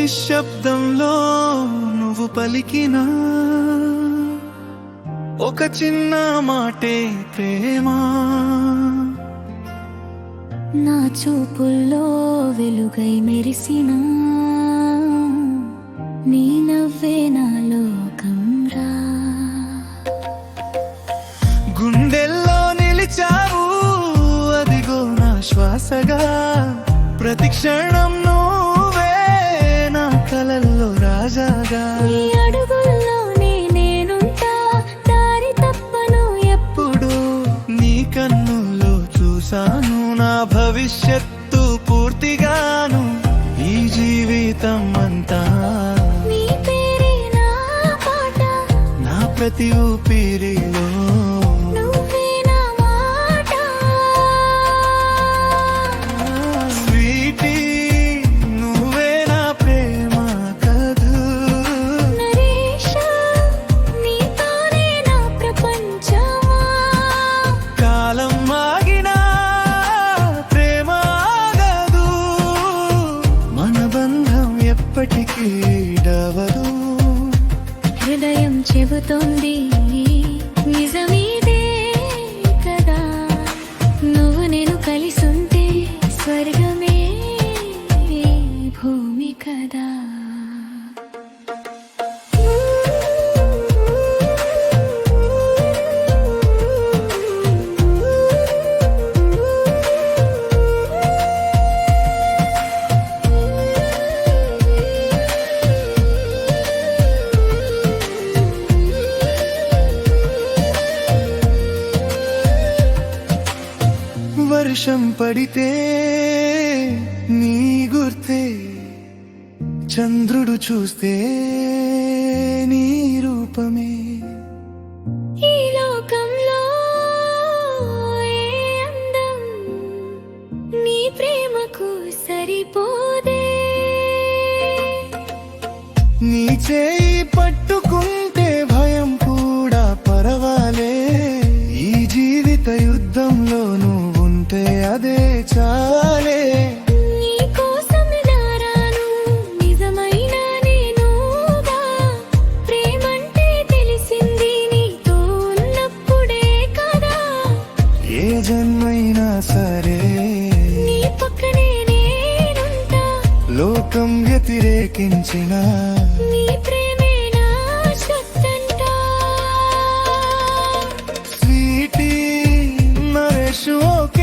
నిశ్శబ్దంలో నువ్వు పలికిన ఒక చిన్న మాటే ప్రేమ, నా చూపుల్లో వెలుగై మెరిసిన నీ నవ్వే నా లోకం రా. గుండెల్లో నిలిచావు అదిగో నా శ్వాసగా, ప్రతి క్షణం నువ్వే నా కలల్లో రాజాగా. నీ అడుగుల్లోనే నేనుంటా, దారి తప్పను ఎప్పుడు. నీ కన్నుల్లో చూశాను నా భవిష్యత్తు పూర్తిగాను, ఈ జీవితం అంతా నీ పేరే నా పాట, నా ప్రతి ఊపిరిలో నువ్వే నా మాట. స్వీటీ నువ్వే నా ప్రేమ కథ, నరేషా నీతోనే నా ప్రపంచమా. కాలం ఆగినా ప్రేమ ఆగదు, మన బంధం ఎప్పటికీ డవదు. హృదయం చెబుతోంది నిజమీదే కదా, నువ్వు నేను కలిసుంటే స్వర్గమే భూమి కదా. వర్షం పడితే నీ గుర్తే, చంద్రుడు చూస్తే నీ రూపమే. ఈ లోకంలో ఏ అందం నీ ప్రేమకు సరిపోదే. నీ చేయి పట్టుకుంటే భయం కూడా పరవాలే, ఈ జీవిత యుద్ధంలో నువ్వుంటే అదే చాలే. నీ కోసం నారాను నిజమైన నేనుగా, ప్రేమంటే తెలిసింది నీతో ఉన్నప్పుడే కదా. ఏ జన్మైనా సరే నీ పక్కనే నేనుంటా, లోకం వ్యతిరేకించిన నీ ప్రేమే నా శక్తంటా. Sweety Naresh okay.